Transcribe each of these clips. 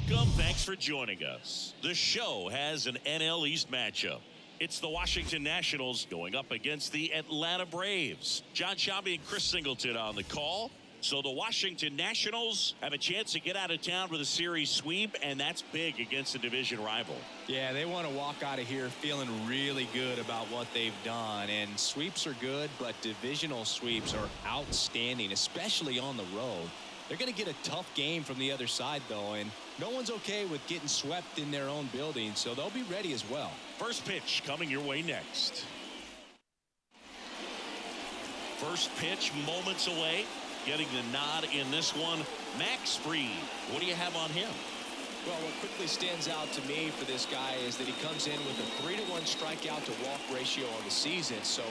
Welcome. Thanks for joining us. The show has an NL East matchup. It's the Washington Nationals going up against the Atlanta Braves. John Shelby and Chris Singleton on the call. So the Washington Nationals have a chance to get out of town with a series sweep, and that's big against a division rival. Yeah, they want to walk out of here feeling really good about what they've done. And sweeps are good, but divisional sweeps are outstanding, especially on the road. They're going to get a tough game from the other side, though, and no one's okay with getting swept in their own building, so they'll be ready as well. First pitch coming your way next. First pitch moments away. Getting the nod in this one, Max Fried. What do you have on him? Well, what quickly stands out to me for this guy is that he comes in with a 3-to-1 strikeout to walk ratio on the season. So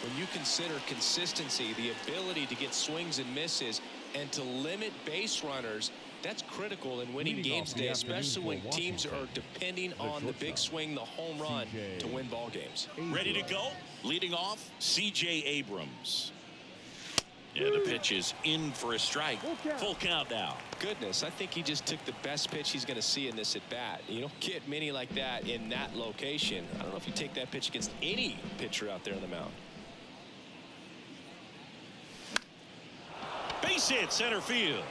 when you consider consistency, the ability to get swings and misses, and to limit base runners, that's critical in winning games today, especially when teams are depending on the big swing, the home run, to win ball games. Ready to go? Leading off, C.J. Abrams. Yeah, the pitch is in for a strike. Full count now. Goodness, I think he just took the best pitch he's going to see in this at bat. You don't get many like that in that location. I don't know if you take that pitch against any pitcher out there on the mound. Base hit, center field.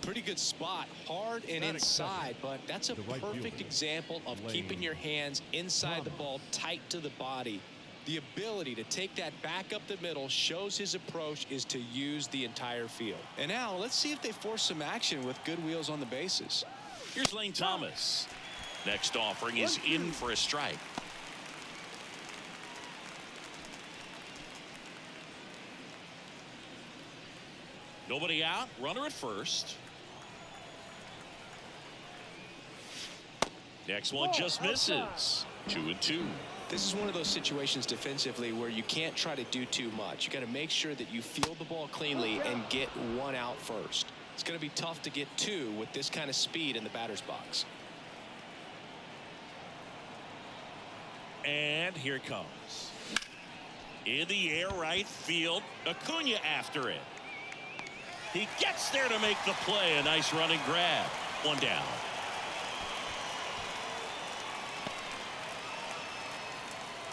Pretty good spot, hard and inside, but that's a perfect example of keeping your hands inside the ball, tight to the body. The ability to take that back up the middle shows his approach is to use the entire field. And now let's see if they force some action with good wheels on the bases. Here's Lane Thomas. Next offering is in for a strike. Nobody out, runner at first. Next one just misses. 2-2. This is one of those situations defensively where you can't try to do too much. You got to make sure that you field the ball cleanly and get one out first. It's going to be tough to get two with this kind of speed in the batter's box. And here it comes. In the air, right field. Acuna after it. He gets there to make the play. A nice running grab. One down.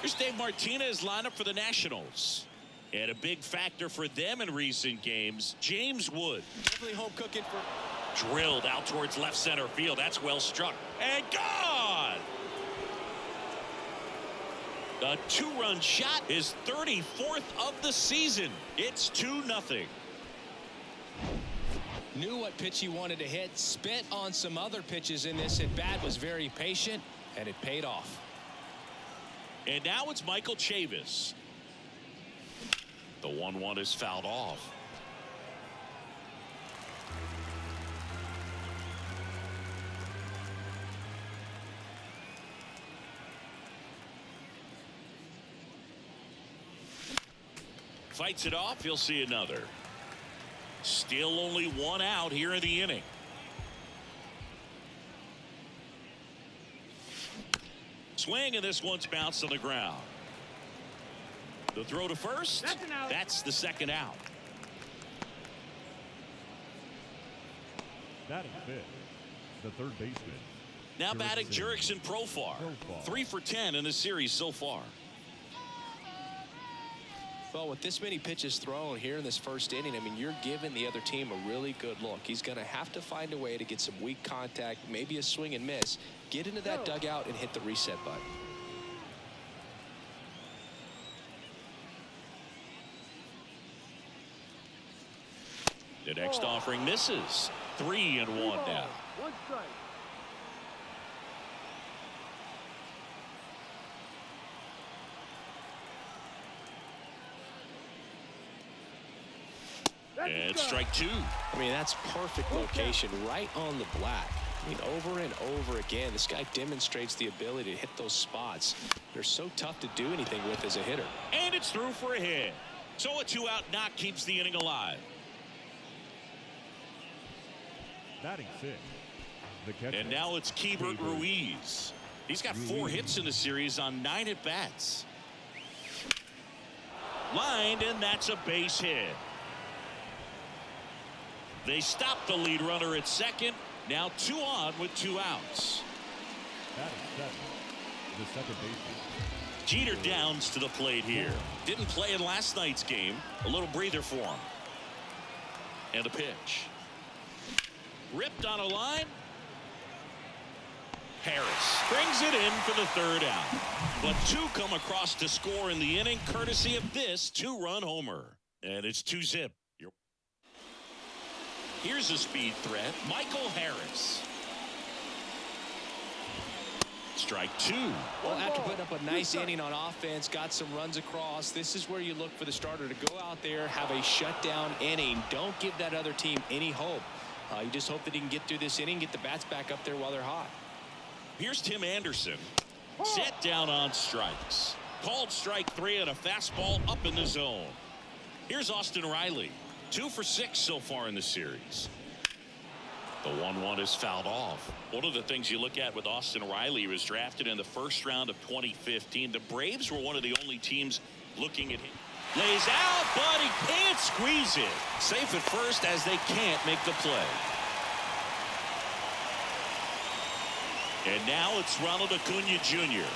Here's Dave Martinez lineup for the Nationals. And a big factor for them in recent games, James Wood. Definitely home cooking for. Drilled out towards left center field. That's well struck. And gone! A 2-run shot, his 34th of the season. It's 2-0. Knew what pitch he wanted to hit, spent on some other pitches in this at bat, was very patient, and it paid off. And now it's Michael Chavis. The 1-1 is fouled off. Fights it off. He'll see another. Still only one out here in the inning. Swing, and this one's bounced on the ground. The throw to first. That's the second out. Batting fifth, the third baseman. Now batting Jurickson Profar. 3 for 10 in the series so far. Well, with this many pitches thrown here in this first inning, I mean, you're giving the other team a really good look. He's going to have to find a way to get some weak contact, maybe a swing and miss, get into that dugout and hit the reset button. The next offering misses. 3-1 now. One strike. And strike two. I mean, that's perfect location right on the black. I mean, over and over again, this guy demonstrates the ability to hit those spots. They're so tough to do anything with as a hitter. And it's through for a hit. So a 2-out knock keeps the inning alive. Batting sixth, the catcher. And now it's Keibert Ruiz. He's got 4 hits in the series on 9 at-bats. Lined, and that's a base hit. They stop the lead runner at second. Now 2 on with 2 outs. Batting seventh, the second baseman. Jeter downs to the plate here. Didn't play in last night's game. A little breather for him. And a pitch. Ripped on a line. Harris brings it in for the 3rd out. But 2 come across to score in the inning, courtesy of this 2-run homer. And it's 2-zip. Here's a speed threat. Michael Harris. Strike 2. Well, after putting up a nice inning on offense, got some runs across, this is where you look for the starter to go out there, have a shutdown inning. Don't give that other team any hope. You just hope that he can get through this inning, get the bats back up there while they're hot. Here's Tim Anderson. Set down on strikes. Called strike 3 and a fastball up in the zone. Here's Austin Riley. 2 for 6 so far in the series. The 1-1 is fouled off. One of the things you look at with Austin Riley, he was drafted in the 1st round of 2015. The Braves were one of the only teams looking at him. Lays out, but he can't squeeze it. Safe at first as they can't make the play. And now it's Ronald Acuna Jr.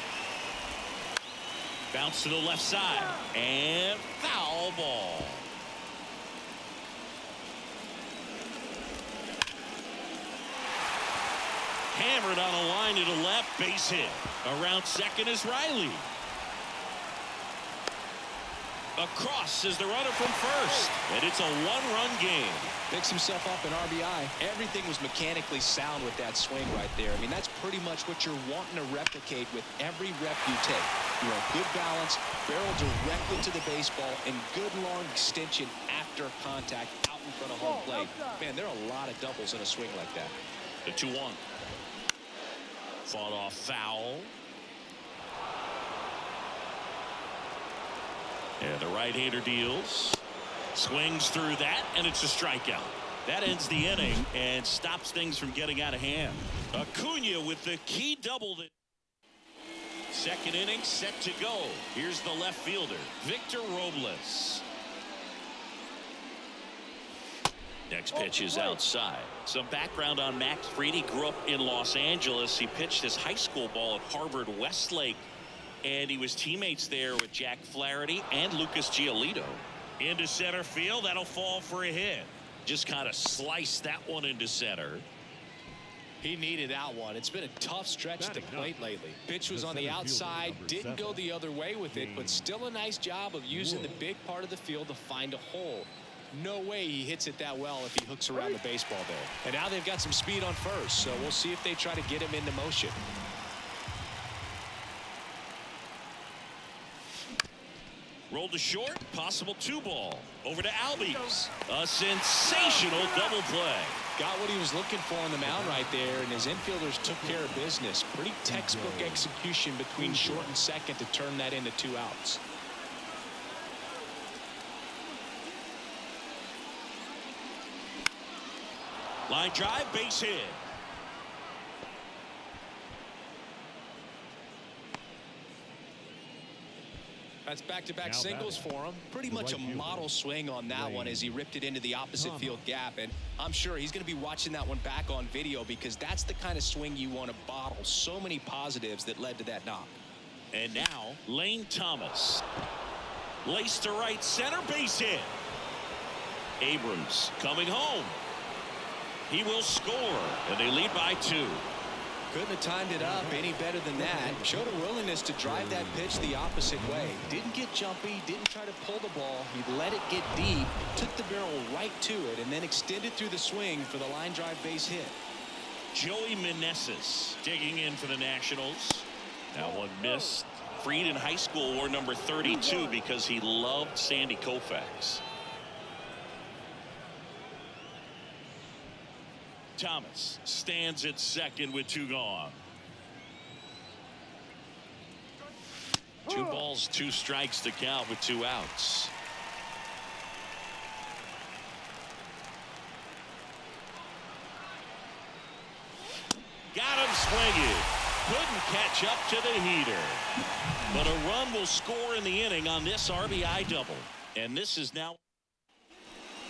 Bounce to the left side. And foul ball. Hammered on a line to the left, base hit. Around second is Riley. Across is the runner from first, and it's a 1-run game. Picks himself up an RBI. Everything was mechanically sound with that swing right there. I mean, that's pretty much what you're wanting to replicate with every rep you take. You know, good balance, barrel directly to the baseball, and good long extension after contact out in front of home plate. Man, there are a lot of doubles in a swing like that. The 2-1. Fought off foul. And the right-hander deals. Swings through that, and it's a strikeout. That ends the inning and stops things from getting out of hand. Acuna with the key double. Second inning set to go. Here's the left fielder, Victor Robles. Next pitch is outside. Some background on Max Fried. He grew up in Los Angeles. He pitched his high school ball at Harvard Westlake, and he was teammates there with Jack Flaherty and Lucas Giolito. Into center field. That'll fall for a hit. Just kind of sliced that one into center. He needed that one. It's been a tough stretch at the plate lately. Pitch was on the outside, didn't go the other way with it, but still a nice job of using the big part of the field to find a hole. No way he hits it that well if he hooks around the baseball there. And now they've got some speed on first, so we'll see if they try to get him into motion. Rolled to short, possible 2-ball. Over to Albies. A sensational double play. Got what he was looking for on the mound right there, and his infielders took care of business. Pretty textbook execution between short and second to turn that into 2 outs. Line drive, base hit. That's back-to-back singles for him. Pretty much a model swing on that one as he ripped it into the opposite field gap. And I'm sure he's going to be watching that one back on video because that's the kind of swing you want to bottle. So many positives that led to that knock. And now, Lane Thomas. Laced to right center, base hit. Abrams coming home. He will score, and they lead by 2. Couldn't have timed it up any better than that. Showed a willingness to drive that pitch the opposite way. Didn't get jumpy, didn't try to pull the ball. He let it get deep, took the barrel right to it, and then extended through the swing for the line drive base hit. Joey Meneses digging in for the Nationals. That one missed. Fried in high school wore number 32 because he loved Sandy Koufax. Thomas stands at second with 2 gone. 2 balls, 2 strikes to count with 2 outs. Got him swinging. Couldn't catch up to the heater. But a run will score in the inning on this RBI double. And this is now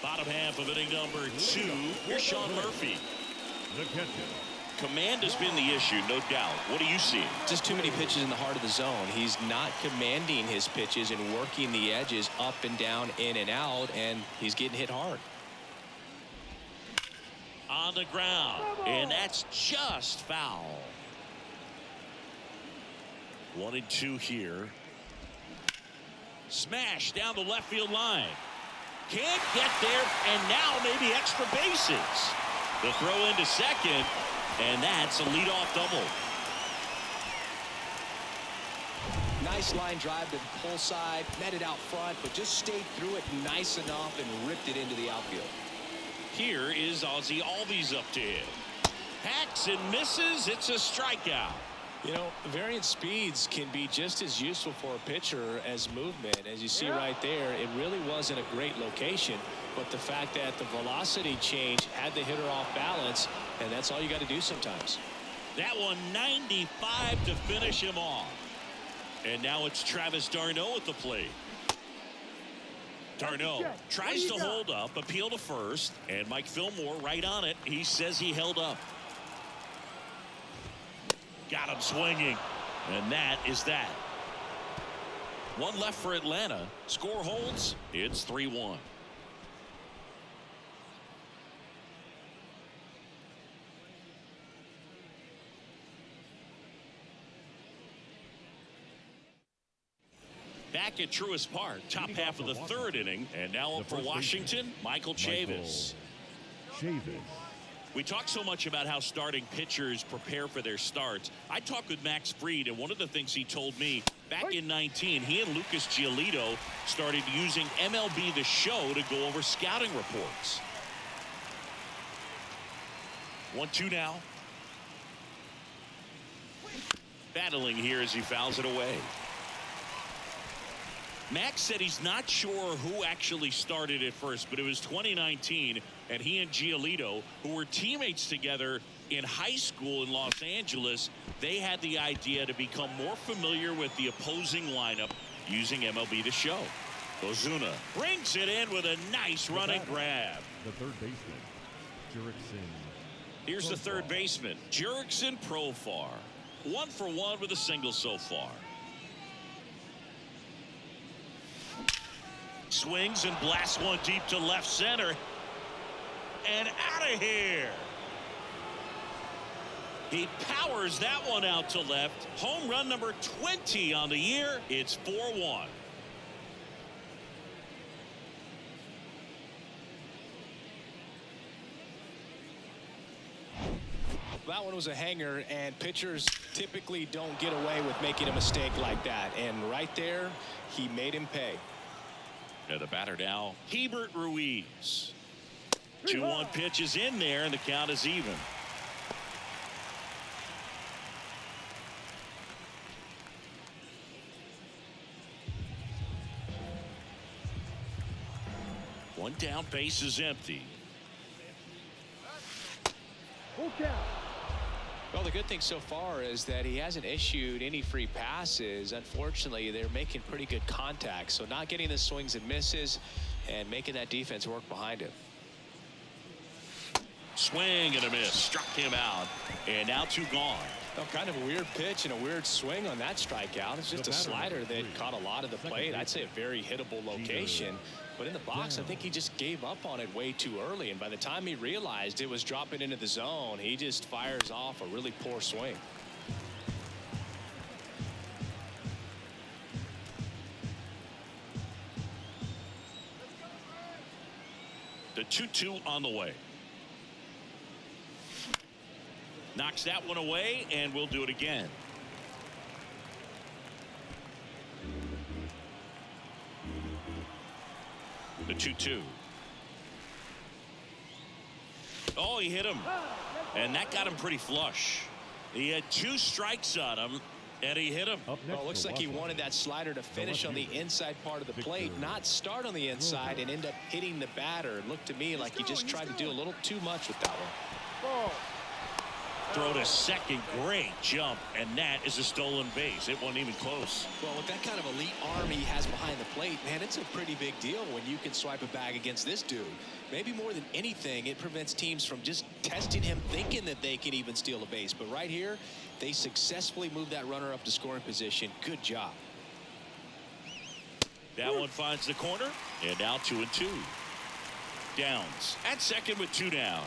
Bottom half of inning number 2. Here's Sean Murphy. The catcher. Command has been the issue, no doubt. What do you see? Just too many pitches in the heart of the zone. He's not commanding his pitches and working the edges up and down, in and out, and he's getting hit hard. On the ground, and that's just foul. 1-2 here. Smash down the left field line. Can't get there, and now maybe extra bases. The throw into second, and that's a leadoff double. Nice line drive to the pull side, met it out front, but just stayed through it nice enough and ripped it into the outfield. Here is Ozzie Albies up to hit. Hacks and misses. It's a strikeout. You know, variant speeds can be just as useful for a pitcher as movement. As you see right there, it really wasn't a great location, but the fact that the velocity change had the hitter off balance, and that's all you got to do sometimes. That one 95 to finish him off. And now it's Travis d'Arnaud at the plate. d'Arnaud tries to hold up, appeal to first, and Mike Fillmore right on it. He says he held up. Got him swinging, and that is that. One left for Atlanta. Score holds. It's 3-1. Back at Truist Park, top half of the third inning, and now up for Washington, Michael Chavis. We talk so much about how starting pitchers prepare for their starts. I talked with Max Fried, and one of the things he told me back in 19, he and Lucas Giolito started using MLB The Show to go over scouting reports. 1-2 now. Battling here as he fouls it away. Max said he's not sure who actually started at first, but it was 2019, and he and Giolito, who were teammates together in high school in Los Angeles, they had the idea to become more familiar with the opposing lineup using MLB The Show. Ozuna brings it in with a nice running grab. The third baseman, Jurickson. Here's the third baseman, Jurickson Profar. 1 for 1 with a single so far. Swings and blasts one deep to left center. And out of here. He powers that one out to left. Home run number 20 on the year. It's 4-1. That one was a hanger, and pitchers typically don't get away with making a mistake like that. And right there, he made him pay. The batter now, Hebert Ruiz. 2-1 pitch is in there, and the count is even. One down, base is empty. Well, the good thing so far is that he hasn't issued any free passes. Unfortunately, they're making pretty good contact, so not getting the swings and misses and making that defense work behind him. Swing and a miss. Struck him out, and now 2 gone. Well, kind of a weird pitch and a weird swing on that strikeout. It's just a slider that caught a lot of the plate. I'd say a very hittable location. But in the box, I think he just gave up on it way too early. And by the time he realized it was dropping into the zone, he just fires off a really poor swing. The 2-2 on the way. Knocks that one away, and we'll do it again. The 2-2. Oh, he hit him. And that got him pretty flush. He had 2 strikes on him, and he hit him. Well, it looks like he wanted that slider to finish on the inside part of the plate, not start on the inside and end up hitting the batter. It looked to me like he just tried to do a little too much with that one. Throw to second, great jump, and that is a stolen base. It wasn't even close. Well, with that kind of elite arm he has behind the plate, man, it's a pretty big deal when you can swipe a bag against this dude. Maybe more than anything, it prevents teams from just testing him, thinking that they can even steal a base. But right here, they successfully moved that runner up to scoring position. Good job. That one finds the corner, and now 2-2. Downs at second with 2 down.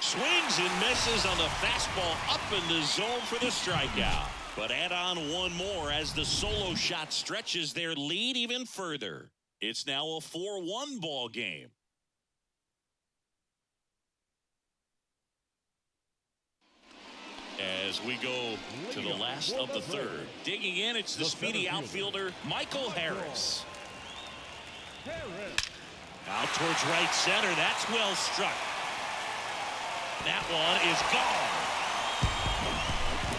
Swings and misses on the fastball up in the zone for the strikeout. But add on one more as the solo shot stretches their lead even further. It's now a 4-1 ball game. As we go to the last of the third. Digging in, it's the speedy outfielder, Michael Harris. Out towards right center. That's well struck. That one is gone.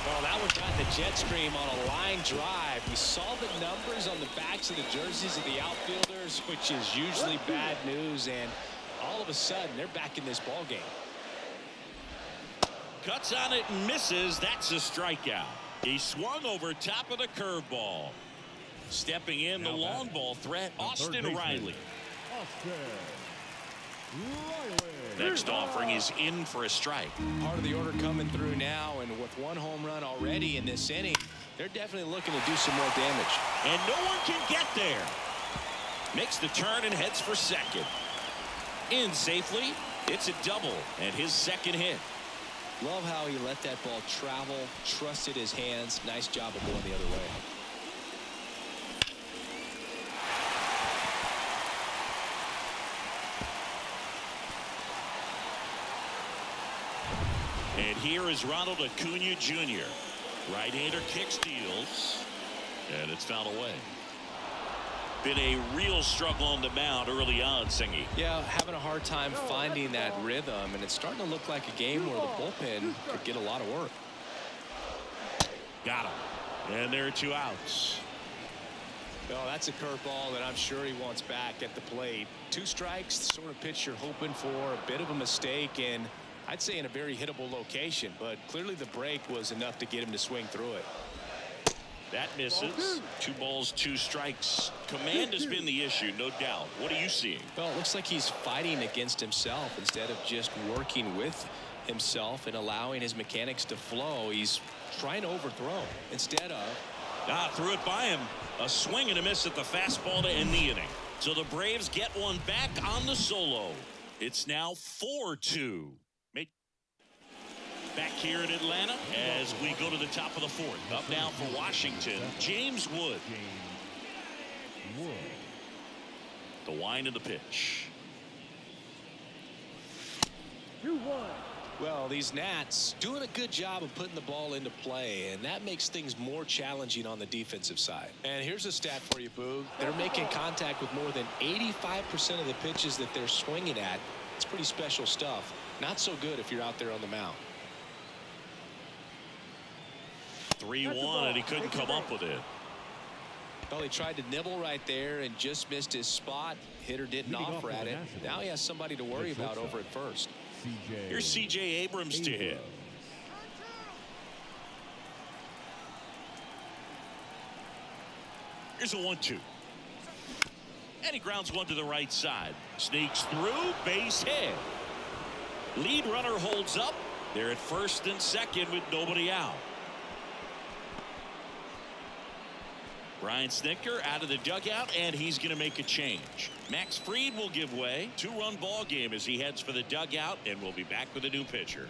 Well, that one got the jet stream on a line drive. We saw the numbers on the backs of the jerseys of the outfielders, which is usually bad news, and all of a sudden they're back in this ball game. Cuts on it and misses. That's a strikeout. He swung over top of the curveball. Stepping in, the long ball threat, Austin Riley. Next offering is in for a strike. Part of the order coming through now, and with one home run already in this inning, they're definitely looking to do some more damage. And no one can get there. Makes the turn and heads for second. In safely. It's a double and his second hit. Love how he let that ball travel, trusted his hands. Nice job of going the other way. And here is Ronald Acuna Jr. Right-hander kick steals. And it's fouled away. Been a real struggle on the mound early on, Singy. Yeah, having a hard time finding that rhythm, and it's starting to look like a game where the bullpen could get a lot of work. Got him. And there are 2 outs. Well, that's a curveball that I'm sure he wants back at the plate. 2 strikes, the sort of pitch you're hoping for. A bit of a mistake, and I'd say in a very hittable location, but clearly the break was enough to get him to swing through it. That misses. 2 balls, 2 strikes. Command has been the issue, no doubt. What are you seeing? Well, it looks like he's fighting against himself instead of just working with himself and allowing his mechanics to flow. He's trying to overthrow instead of. Threw it by him. A swing and a miss at the fastball to end the inning. So the Braves get one back on the solo. It's now 4-2. Back here in Atlanta as we go to the top of the 4th. Up now for Washington, James Wood. The wind of the pitch. 2-1. Well, these Nats doing a good job of putting the ball into play, and that makes things more challenging on the defensive side. And here's a stat for you, Boog. They're making contact with more than 85% of the pitches that they're swinging at. It's pretty special stuff. Not so good if you're out there on the mound. 3-1, and he couldn't come up with it. Well, he tried to nibble right there and just missed his spot. Hitter didn't offer at it. Now he has somebody to worry about over at first. Here's C.J. Abrams to hit. Here's a 1-2. And he grounds one to the right side. Sneaks through, base hit. Lead runner holds up. They're at first and second with nobody out. Brian Snitker out of the dugout, and he's going to make a change. Max Fried will give way. 2-run ball game as he heads for the dugout, and we'll be back with a new pitcher.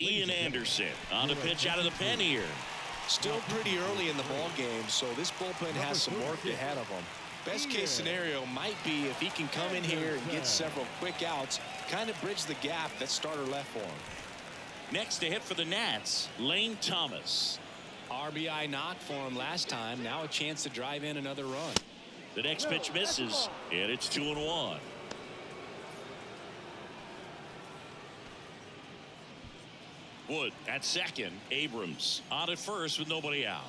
Ian Anderson on the pitch out of the pen here. Still pretty early in the ball game, so this bullpen has some work ahead of them. Best case scenario might be if he can come in here and get several quick outs, kind of bridge the gap that starter left for him. Next to hit for the Nats, Lane Thomas. RBI knock for him last time. Now a chance to drive in another run. The next pitch misses, and it's 2-1. Wood at second. Abrams on at first with nobody out.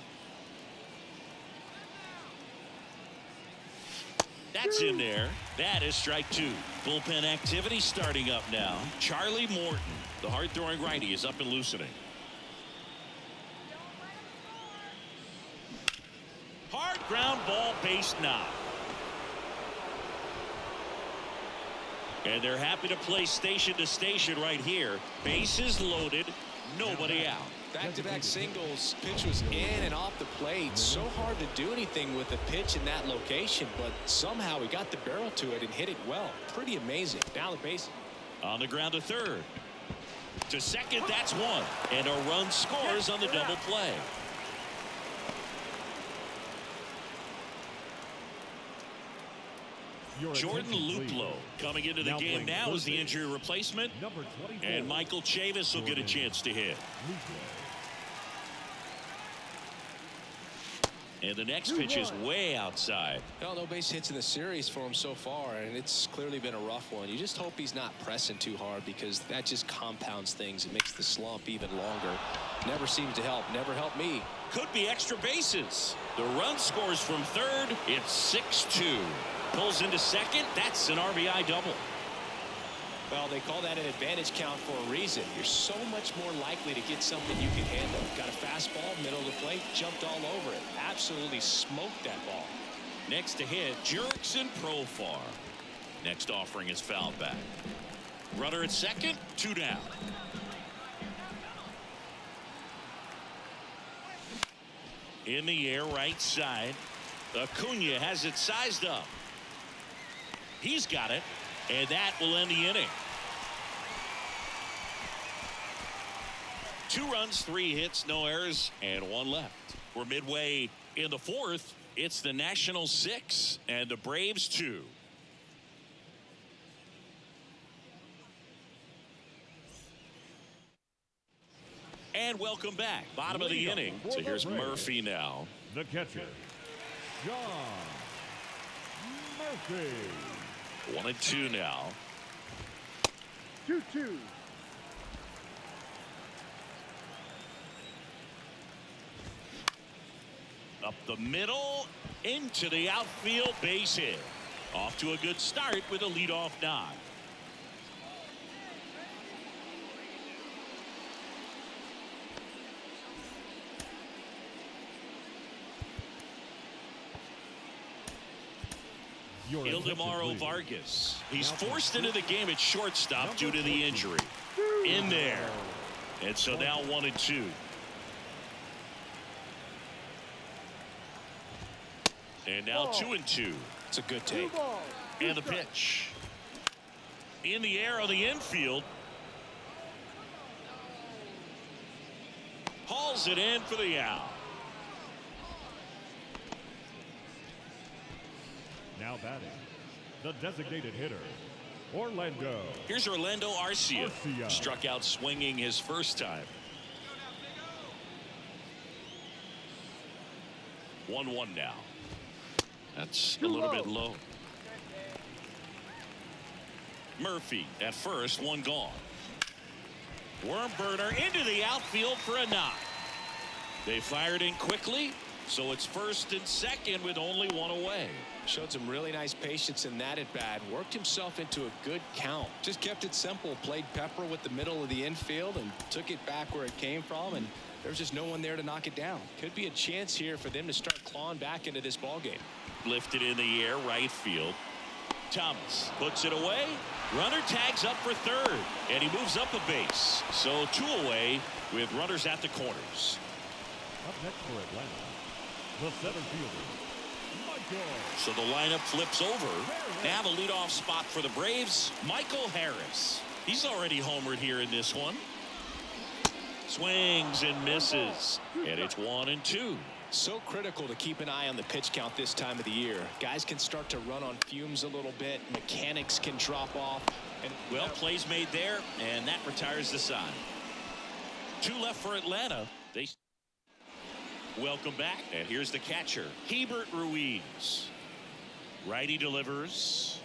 That's in there. That is strike two. Bullpen activity starting up now. Charlie Morton, the hard-throwing righty, is up and loosening. Hard ground ball, base knock. And they're happy to play station to station right here. Bases loaded, nobody out. Back-to-back singles. Pitch was in and off the plate. So hard to do anything with a pitch in that location, but somehow he got the barrel to it and hit it well. Pretty amazing. Down the base. On the ground to third. To second, that's one. And a run scores on the double play. Jordan Luplow coming into the game now as the injury replacement. And Michael Chavis will get a chance to hit. And the next pitch is way outside. Well, no base hits in the series for him so far, and it's clearly been a rough one. You just hope he's not pressing too hard, because that just compounds things. It makes the slump even longer. Never seems to help. Never helped me. Could be extra bases. The run scores from third. It's 6-2. Pulls into second. That's an RBI double. Well, they call that an advantage count for a reason. You're so much more likely to get something you can handle. Got a fastball, middle of the plate, jumped all over it. Absolutely smoked that ball. Next to hit, Jurickson Profar. Next offering is fouled back. Runner at second, 2 down. In the air, right side. Acuna has it sized up. He's got it, and that will end the inning. 2 runs, 3 hits, no errors, and 1 left. We're midway in the fourth. It's the Nationals 6 and the Braves 2. And welcome back. Bottom of the inning. So here's Murphy now. The catcher, John Murphy. 1-2 now. 2-2. Up the middle, into the outfield, base hit. Off to a good start with a leadoff knock. Ildemaro Vargas. He's forced into the game at shortstop due to the injury. In there. And so now 1-2. And now 2-2. It's a good take. And the pitch. In the air on the infield. Hauls it in for the out. Now batting, the designated hitter, Orlando. Here's Orlando Arcia. Struck out swinging his first time. 1-1 now. That's a little bit low. Murphy at first, 1 gone. Worm burner into the outfield for a knock. They fired in quickly, so it's first and second with only 1 away. Showed some really nice patience in that at bat. Worked himself into a good count. Just kept it simple. Played pepper with the middle of the infield and took it back where it came from. And there's just no one there to knock it down. Could be a chance here for them to start clawing back into this ball game. Lifted in the air, right field. Thomas puts it away. Runner tags up for third. And he moves up a base. So 2 away with runners at the corners. Up next for Atlanta, the center fielder, Michael. So the lineup flips over. Now the leadoff spot for the Braves, Michael Harris. He's already homered here in this one. Swings and misses. And it's 1-2. So critical to keep an eye on the pitch count this time of the year. Guys can start to run on fumes a little bit. Mechanics can drop off. And well, plays made there, and that retires the side. 2 left for Atlanta. They welcome back, and here's the catcher, Hebert Ruiz. Righty delivers.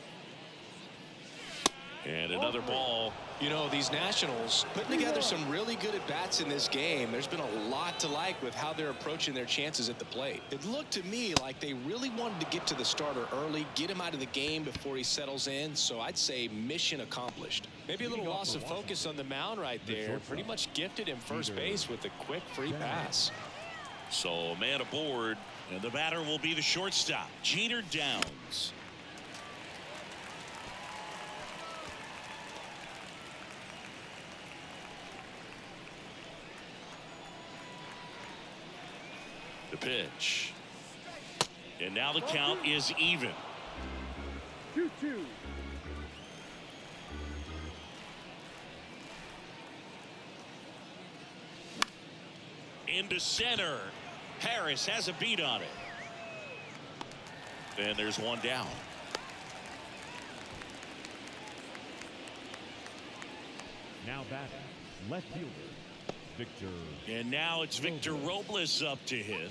And another ball. You know, these Nationals putting together some really good at-bats in this game. There's been a lot to like with how they're approaching their chances at the plate. It looked to me like they really wanted to get to the starter early, get him out of the game before he settles in. So I'd say mission accomplished. Maybe a little loss of focus on the mound right there. Pretty much gifted him first base with a quick free pass. So a man aboard, and the batter will be the shortstop, Jeter Downs. The pitch. And now the count is even. 2-2. Into center. Harris has a beat on it. And there's one down. Now batting, left fielder, Victor. And now it's Victor Robles up to hit.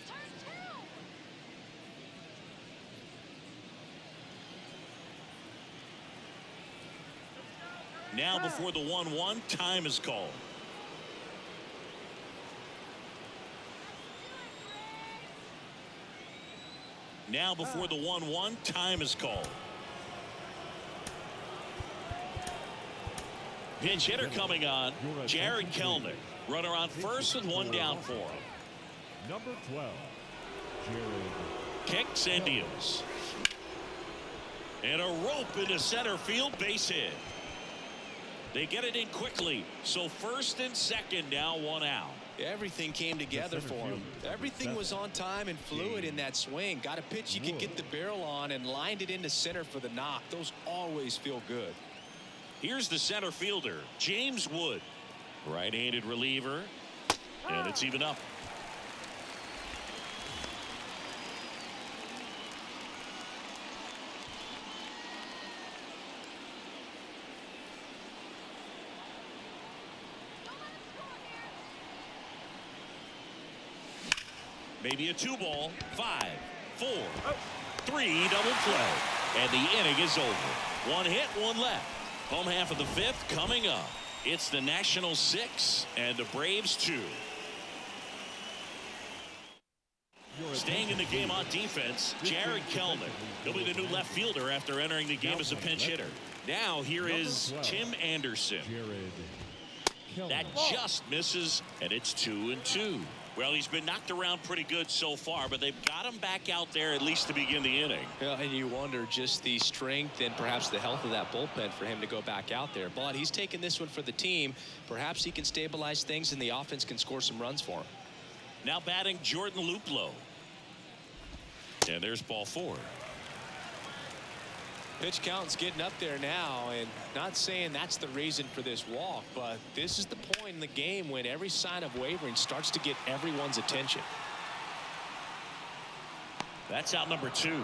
Now before the 1-1, time is called. Now before the 1-1, time is called. Pinch hitter coming on, Jared Kelnick. Runner on first with one down for him. Number 12, Jared. Kicks and deals. And a rope into center field, base hit. They get it in quickly. So first and second, now one out. Everything came together for him. Everything was on time and fluid in that swing. Got a pitch you could get the barrel on and lined it into center for the knock. Those always feel good. Here's the center fielder, James Wood. Right-handed reliever. And it's even up. Maybe a 2-ball, 5, 4, 3 double play. And the inning is over. One hit, one left. Home half of the fifth coming up. It's the Nationals 6 and the Braves 2. Staying in the game on defense, Jared Kelnick. He'll be the new left fielder after entering the game as a pinch hitter. Now here is Tim Anderson. That just misses, and it's 2-2. Well, he's been knocked around pretty good so far, but they've got him back out there at least to begin the inning. Yeah, and you wonder just the strength and perhaps the health of that bullpen for him to go back out there. But he's taking this one for the team. Perhaps he can stabilize things and the offense can score some runs for him. Now batting Jordan Luplow. And there's ball 4. Pitch count's getting up there now, and not saying that's the reason for this walk, but this is the point in the game when every sign of wavering starts to get everyone's attention. That's out number 2.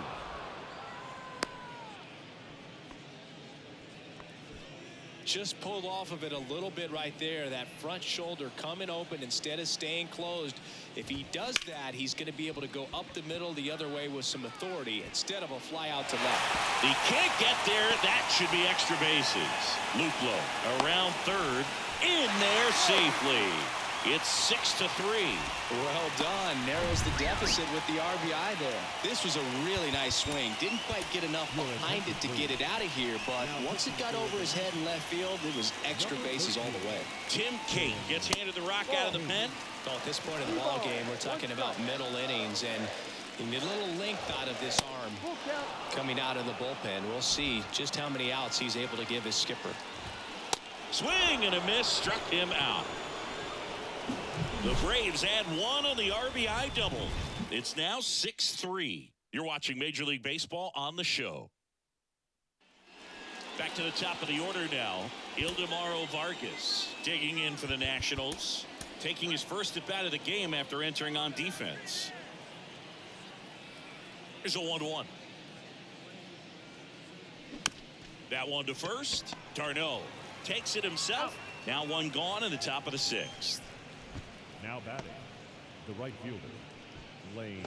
Just pulled off of it a little bit right there. That front shoulder coming open instead of staying closed. If he does that, he's going to be able to go up the middle the other way with some authority instead of a fly out to left. He can't get there. That should be extra bases. Luplow around third, in there safely. It's 6-3. Well done. Narrows the deficit with the RBI there. This was a really nice swing. Didn't quite get enough behind it to get it out of here, but once it got over his head in left field, it was extra bases all the way. Tim Cade gets handed the rock out of the pen. Well, at this point in the ball game, we're talking about middle innings, and you need a little length out of this arm coming out of the bullpen. We'll see just how many outs he's able to give his skipper. Swing and a miss, struck him out. The Braves add one on the RBI double. It's now 6-3. You're watching Major League Baseball on the show. Back to the top of the order now. Ildemaro Vargas digging in for the Nationals. Taking his first at bat of the game after entering on defense. Here's a 1-1. That one to first. Tarno takes it himself. Now one gone in the top of the 6th. Now batting, the right fielder, Lane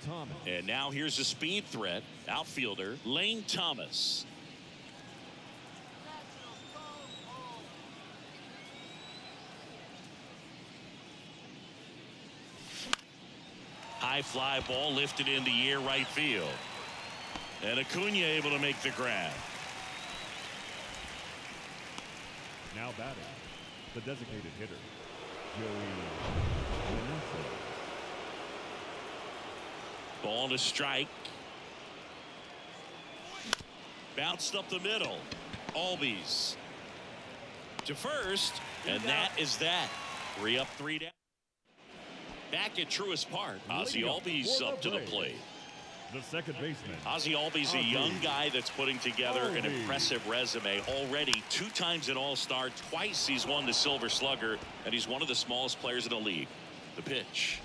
Thomas. And now here's a speed threat. Outfielder Lane Thomas. High fly ball lifted in the air right field. And Acuna able to make the grab. Now batting, the designated hitter, Joey Meneses. Ball to strike. Bounced up the middle. Albies to first, and that is that. 3 up, 3 down. Back at Truist Park, Ozzie Albies up to the plate. The second baseman. Ozzie Albies, a young guy that's putting together an impressive resume. Already 2 times an All-Star, twice he's won the Silver Slugger, and he's one of the smallest players in the league. The pitch.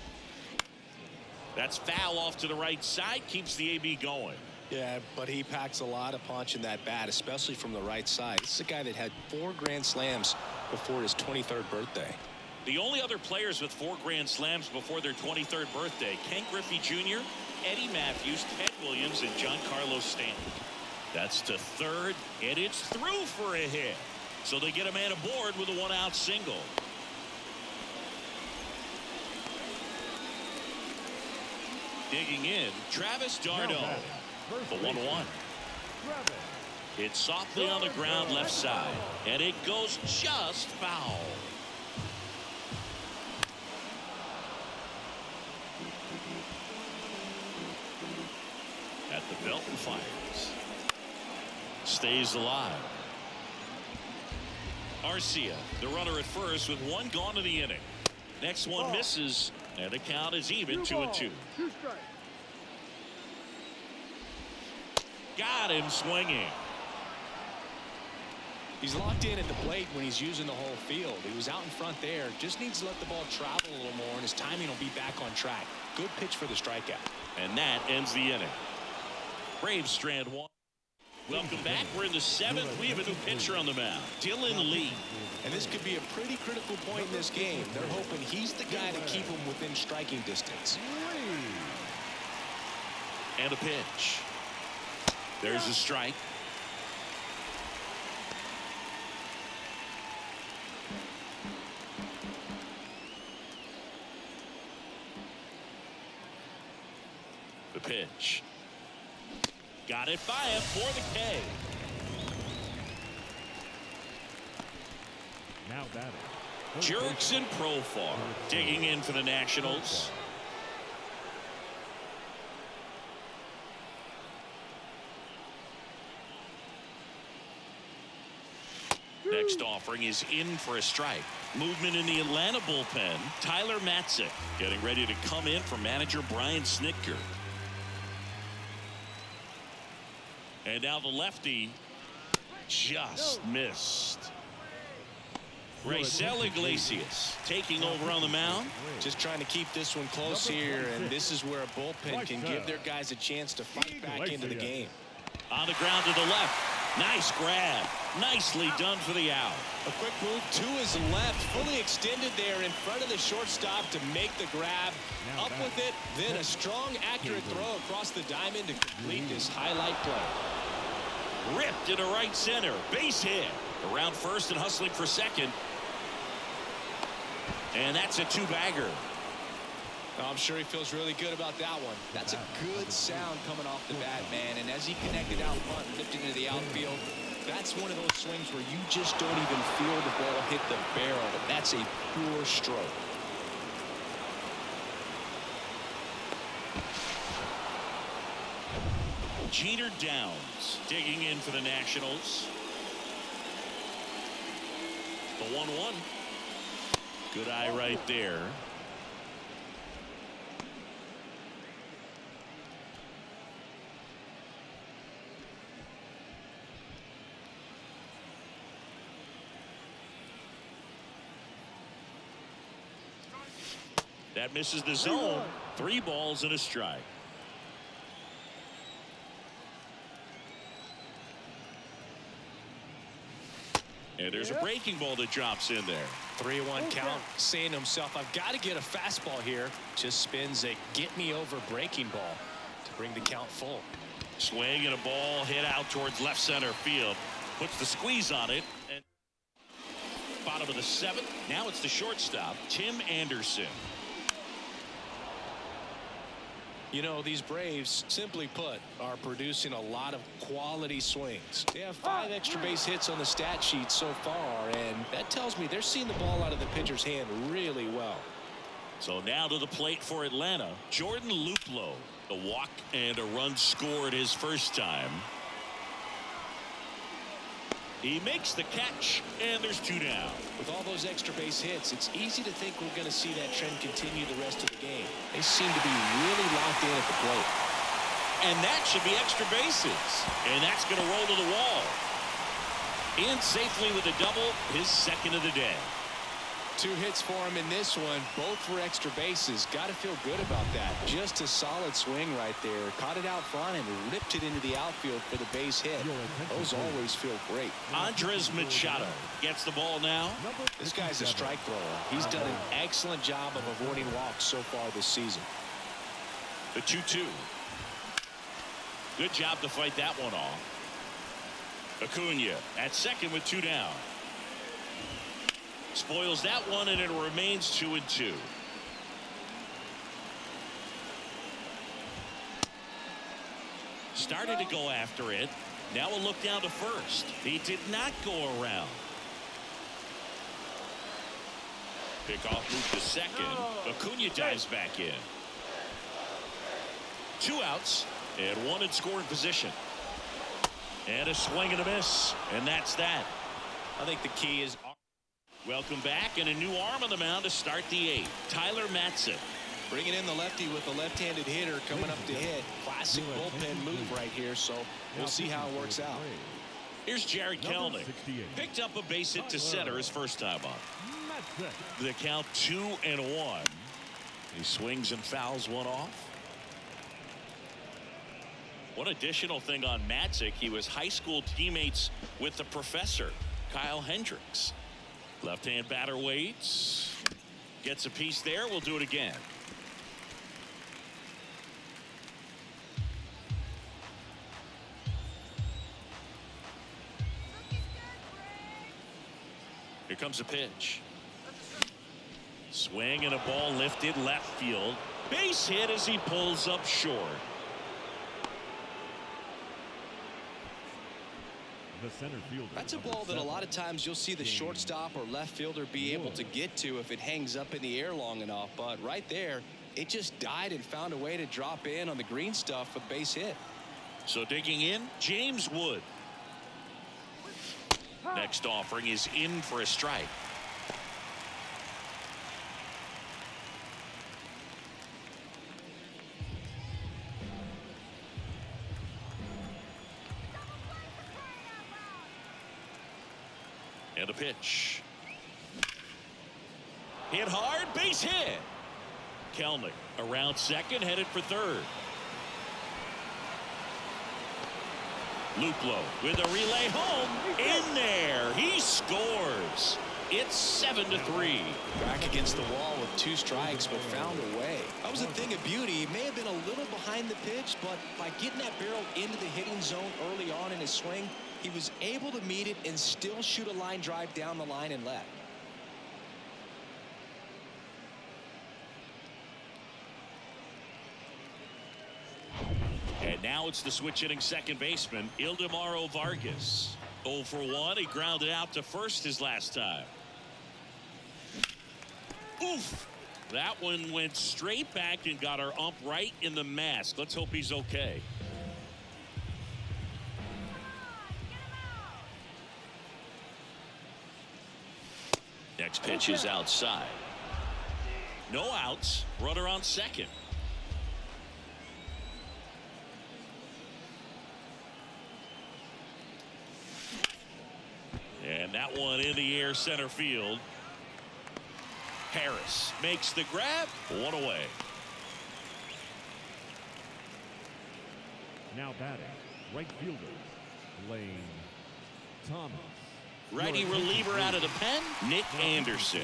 That's foul off to the right side, keeps the AB going. Yeah, but he packs a lot of punch in that bat, especially from the right side. This is a guy that had 4 grand slams before his 23rd birthday. The only other players with 4 grand slams before their 23rd birthday, Ken Griffey Jr., Eddie Matthews, Ted Williams, and Giancarlo Stanton. That's to third, and it's through for a hit. So they get a man aboard with a 1-out single. Digging in, Travis d'Arnaud. The 1-1. It's softly on the ground left side, and it goes just foul. At the belt and fires. Stays alive. Arcia, the runner at first with 1 gone in the inning. Next one misses, and the count is even 2-2. Got him swinging. He's locked in at the plate when he's using the whole field. He was out in front there. Just needs to let the ball travel a little more, and his timing will be back on track. Good pitch for the strikeout. And that ends the inning. Braves strand 1. Welcome back. We're in the 7th. We have a new pitcher on the mound, Dylan Lee. And this could be a pretty critical point in this game. They're hoping he's the guy to keep him within striking distance. And a pitch. There's a strike. The pitch. Got it by him for the K. Now batting. Jurickson Profar digging in for the Nationals. Next offering is in for a strike. Movement in the Atlanta bullpen. Tyler Matzik getting ready to come in for manager Brian Snitker. And now the lefty just missed. Raisel Iglesias taking over on the mound. Just trying to keep this one close here, and this is where a bullpen can give their guys a chance to fight back into the game. On the ground to the left. Nice grab. Nicely done for the out. A quick move to his left, fully extended there in front of the shortstop to make the grab. Up with it, then a strong, accurate throw across the diamond to complete this highlight play. Ripped into right center. Base hit. Around first and hustling for second. And that's a 2-bagger. I'm sure he feels really good about that one. That's a good sound coming off the bat, man. And as he connected out front and lifted into the outfield, that's one of those swings where you just don't even feel the ball hit the barrel. That's a pure stroke. Jeter Downs digging in for the Nationals. The 1-1. Good eye right there. That misses the zone. 3 balls and a strike. And there's a breaking ball that drops in there. 3-1 count, saying to himself, I've got to get a fastball here. Just spins a get-me-over breaking ball to bring the count full. Swing and a ball hit out towards left center field. Puts the squeeze on it. And bottom of the 7th. Now it's the shortstop, Tim Anderson. You know, these Braves, simply put, are producing a lot of quality swings. They have 5 extra base hits on the stat sheet so far, and that tells me they're seeing the ball out of the pitcher's hand really well. So now to the plate for Atlanta, Jordan Luplow. A walk and a run scored his first time. He makes the catch, and there's 2 down. With all those extra base hits, it's easy to think we're going to see that trend continue the rest of the game. They seem to be really locked in at the plate. And that should be extra bases. And that's going to roll to the wall. In safely with a double, his second of the day. 2 hits for him in this one, both for extra bases. Got to feel good about that. Just a solid swing right there. Caught it out front and ripped it into the outfield for the base hit. Those always feel great. Andres Machado gets the ball now. This guy's a strike thrower. He's done an excellent job of avoiding walks so far this season. The 2-2. Good job to fight that one off. Acuna at second with 2 down. Spoils that one, and it remains 2-2. Started to go after it. Now a look down to first. He did not go around. Pickoff move to second. Acuna dives back in. 2 outs and 1 in scoring position. And a swing and a miss. And that's that. I think the key is... Welcome back, and a new arm on the mound to start the 8th. Tyler Matson. Bringing in the lefty with the left-handed hitter coming up to hit. Classic bullpen move right here, so we'll see how it works out. Here's Jared Kelnick. Picked up a base hit to center his first time up. The count 2-1. He swings and fouls one off. One additional thing on Matzik, he was high school teammates with the professor, Kyle Hendricks. Left-hand batter waits. Gets a piece there. We'll do it again. Here comes a pitch. Swing and a ball lifted left field. Base hit as he pulls up short. The center fielder. That's a ball that a lot of times you'll see the shortstop or left fielder be able to get to if it hangs up in the air long enough. But right there, it just died and found a way to drop in on the green stuff with base hit. So digging in, James Wood. Next offering is in for a strike. And a pitch. Hit hard, base hit. Kelnick around second, headed for third. Luplow with a relay home. In there, he scores. It's 7-3. Back against the wall with 2 strikes, but found a way. That was a thing of beauty. He may have been a little behind the pitch, but by getting that barrel into the hitting zone early on in his swing, he was able to meet it and still shoot a line drive down the line and left. And now it's the switch hitting second baseman, Ildemaro Vargas. 0 for 1. He grounded out to first his last time. Oof. That one went straight back and got our ump right in the mask. Let's hope he's okay. Next pitch is outside. No outs. Runner on second. And that one in the air center field. Harris makes the grab. 1 away. Now batting, right fielder, Lane Thomas. Righty reliever out of the pen, Nick Anderson.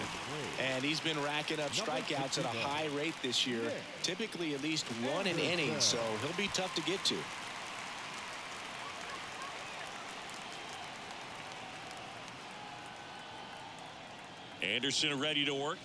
And he's been racking up strikeouts at a high rate this year, typically at least one an inning, so he'll be tough to get to. Anderson ready to work.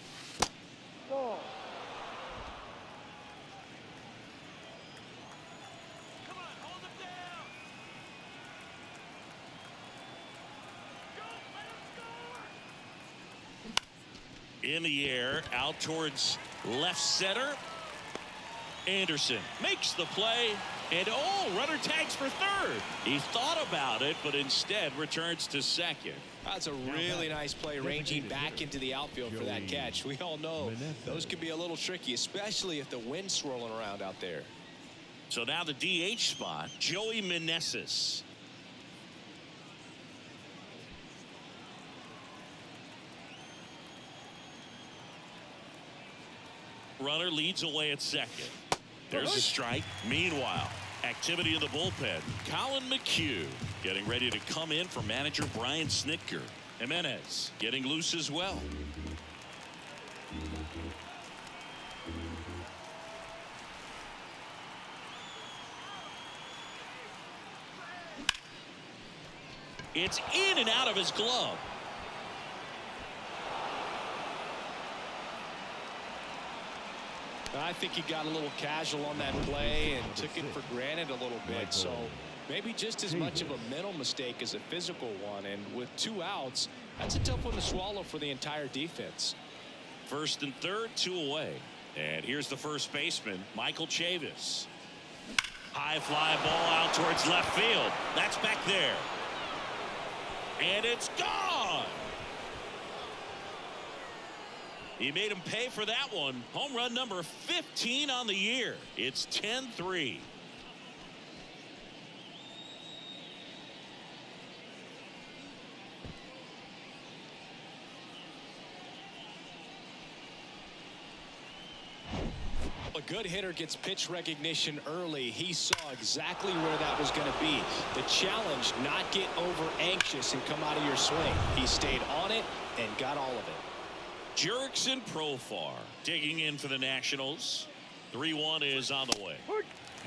In the air, out towards left center. Anderson makes the play, and runner tags for third. He thought about it, but instead returns to second. That's a really nice play, ranging back into the outfield for that catch. We all know those can be a little tricky, especially if the wind's swirling around out there. So now the DH spot, Joey Meneses. Runner leads away at second. There's a strike. Meanwhile, activity in the bullpen. Colin McHugh getting ready to come in for manager Brian Snitker. Jimenez getting loose as well. It's in and out of his glove. I think he got a little casual on that play and took it for granted a little bit. So maybe just as much of a mental mistake as a physical one. And with 2 outs, that's a tough one to swallow for the entire defense. First and third, 2 away. And here's the first baseman, Michael Chavis. High fly ball out towards left field. That's back there. And it's gone. He made him pay for that one. Home run number 15 on the year. It's 10-3. A good hitter gets pitch recognition early. He saw exactly where that was going to be. The challenge, not get over anxious and come out of your swing. He stayed on it and got all of it. Jurickson Profar digging in for the Nationals. 3-1 is on the way.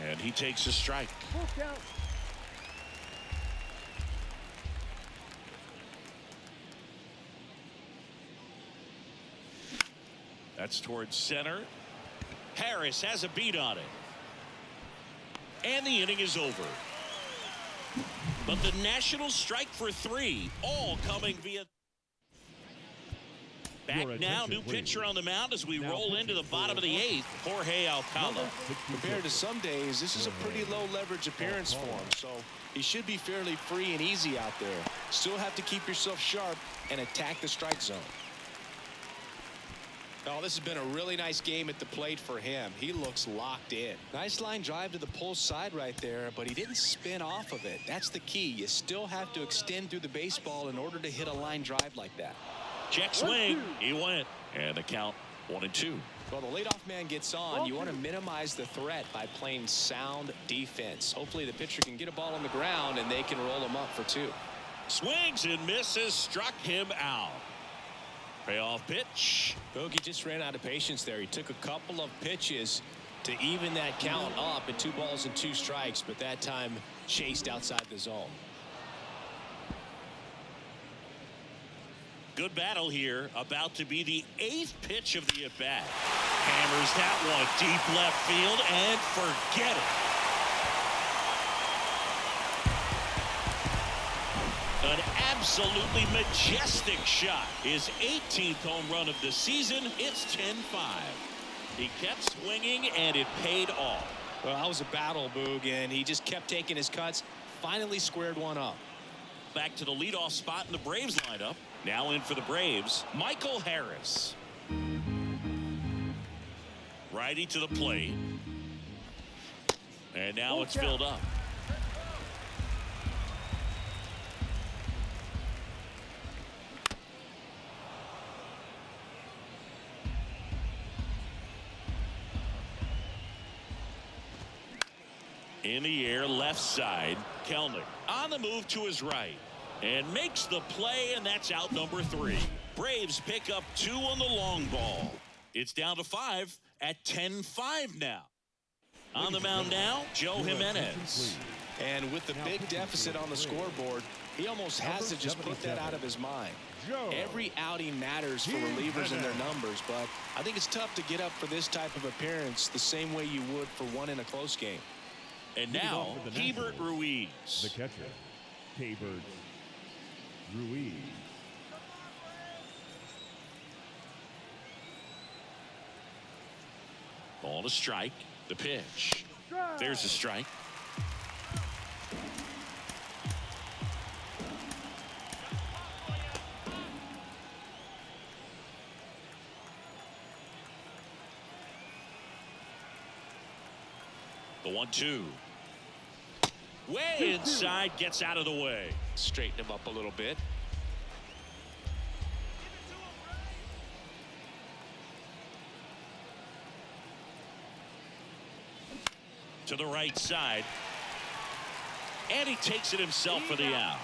And he takes a strike. That's towards center. Harris has a beat on it. And the inning is over. But the Nationals strike for 3, all coming via. Back now, new pitcher on the mound as we roll into the bottom of the 8th, Jorge Alcala. Compared to some days, this is a pretty low leverage appearance for him, so he should be fairly free and easy out there. Still have to keep yourself sharp and attack the strike zone. Oh, this has been a really nice game at the plate for him. He looks locked in. Nice line drive to the pull side right there, but he didn't spin off of it. That's the key. You still have to extend through the baseball in order to hit a line drive like that. Check swing. He went. And the count 1-2. Well, the leadoff man gets on. You want to minimize the threat by playing sound defense. Hopefully the pitcher can get a ball on the ground and they can roll him up for 2. Swings and misses. Struck him out. Payoff pitch. Bogey just ran out of patience there. He took a couple of pitches to even that count up at 2 balls and 2 strikes, but that time chased outside the zone. Good battle here. About to be the 8th pitch of the at-bat. Hammers that one deep left field and forget it. An absolutely majestic shot. His 18th home run of the season. It's 10-5. He kept swinging and it paid off. Well, that was a battle, Boog, and he just kept taking his cuts. Finally squared one up. Back to the leadoff spot in the Braves lineup. Now in for the Braves, Michael Harris. Righty to the plate. And now it's filled up. In the air, left side. Kelnick on the move to his right. And makes the play, and that's out number 3. Braves pick up 2 on the long ball. It's down to 5 at 10-5 now. On the mound now, Joe Jimenez. And with the big deficit on the scoreboard, he almost has to just put that out of his mind. Every outing matters for relievers and their numbers, but I think it's tough to get up for this type of appearance the same way you would for one in a close game. And now, Hebert Ruiz. The catcher, Cade Ruiz. Ball to strike. The pitch. There's a strike. The 1-2. Way inside, gets out of the way. Straighten him up a little bit. To the right side. And he takes it himself for the out.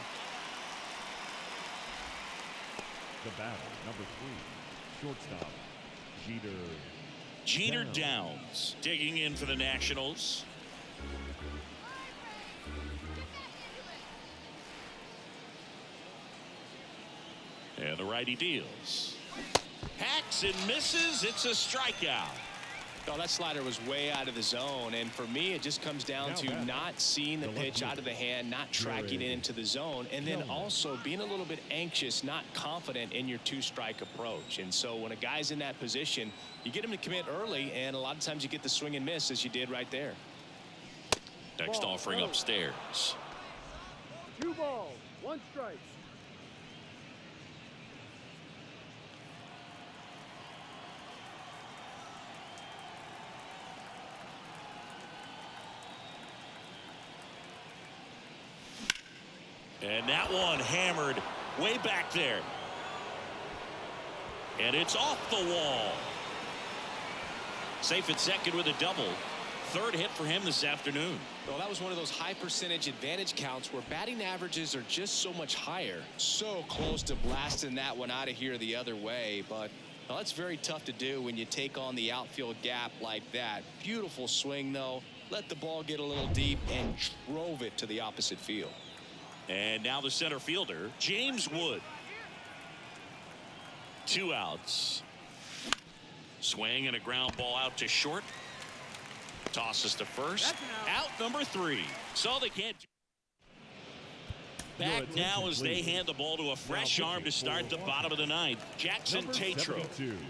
The batter, number 3, shortstop, Jeter Downs digging in for the Nationals. And the righty deals. Hacks and misses. It's a strikeout. Oh, that slider was way out of the zone, and for me it just comes down to not seeing the pitch out of the hand, not tracking it into the zone, and then also being a little bit anxious, not confident in your 2-strike approach. And so when a guy's in that position, you get him to commit early, and a lot of times you get the swing and miss as you did right there. Next offering upstairs. 2 balls, 1 strike. And that one hammered way back there. And it's off the wall. Safe at second with a double. 3rd hit for him this afternoon. Well, that was one of those high percentage advantage counts where batting averages are just so much higher. So close to blasting that one out of here the other way. But well, that's very tough to do when you take on the outfield gap like that. Beautiful swing, though. Let the ball get a little deep and drove it to the opposite field. And now the center fielder, James Wood. 2 outs. Swing and a ground ball out to short. Tosses to first. Out number 3. So they can't. Back now as they hand the ball to a fresh arm to start the bottom of the 9th. Jackson Tatro.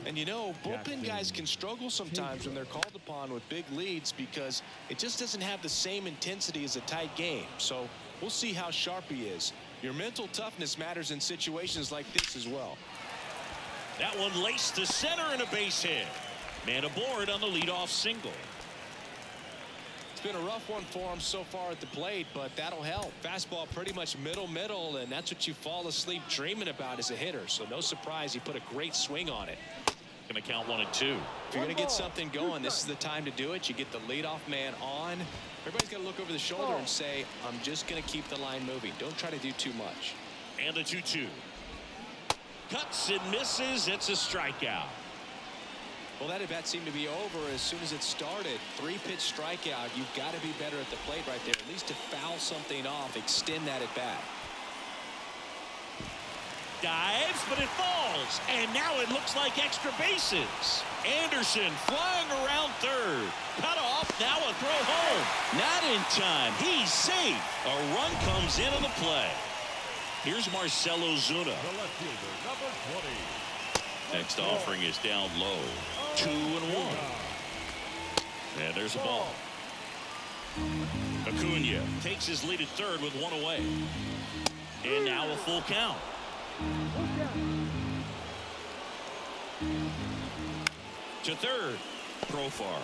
And you know, bullpen guys can struggle sometimes when they're called upon with big leads because it just doesn't have the same intensity as a tight game. So we'll see how sharp he is. Your mental toughness matters in situations like this as well. That one laced to center and a base hit. Man aboard on the leadoff single. It's been a rough one for him so far at the plate, but that'll help. Fastball pretty much middle, and that's what you fall asleep dreaming about as a hitter. So no surprise he put a great swing on it. Going to count 1 and 2. If you're going to get something going, this is the time to do it. You get the leadoff man on. Everybody's got to look over the shoulder and say, I'm just going to keep the line moving. Don't try to do too much. And the 2-2. Cuts and misses. It's a strikeout. Well, that at bat seemed to be over as soon as it started. 3-pitch strikeout. You've got to be better at the plate right there, at least to foul something off, extend that at bat. Dives, but it falls, and now it looks like extra bases. Anderson flying around 3rd. Cut off, now a throw home. Not in time. He's safe. A run comes in on the play. Here's Marcell Ozuna. The left fielder, number 20. Next offering is down low. 2-1. And there's a ball. Acuna takes his lead at 3rd with 1 away. And now a full count. To 3rd. Profar.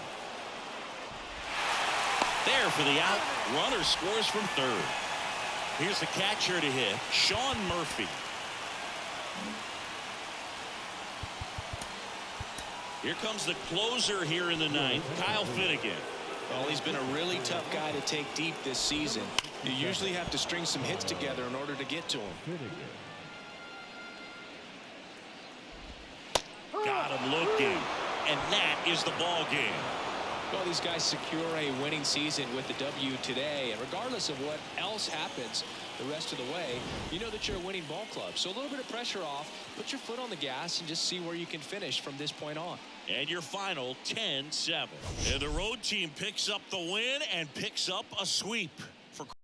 There for the out. Runner scores from 3rd. Here's the catcher to hit, Sean Murphy. Here comes the closer here in the 9th, Kyle Finnegan. Well, he's been a really tough guy to take deep this season. You usually have to string some hits together in order to get to him. Got him looking, and that is the ball game. Well, these guys secure a winning season with the W today, and regardless of what else happens the rest of the way, you know that you're a winning ball club. So a little bit of pressure off, put your foot on the gas, and just see where you can finish from this point on. And your final 10-7. And the road team picks up the win and picks up a sweep.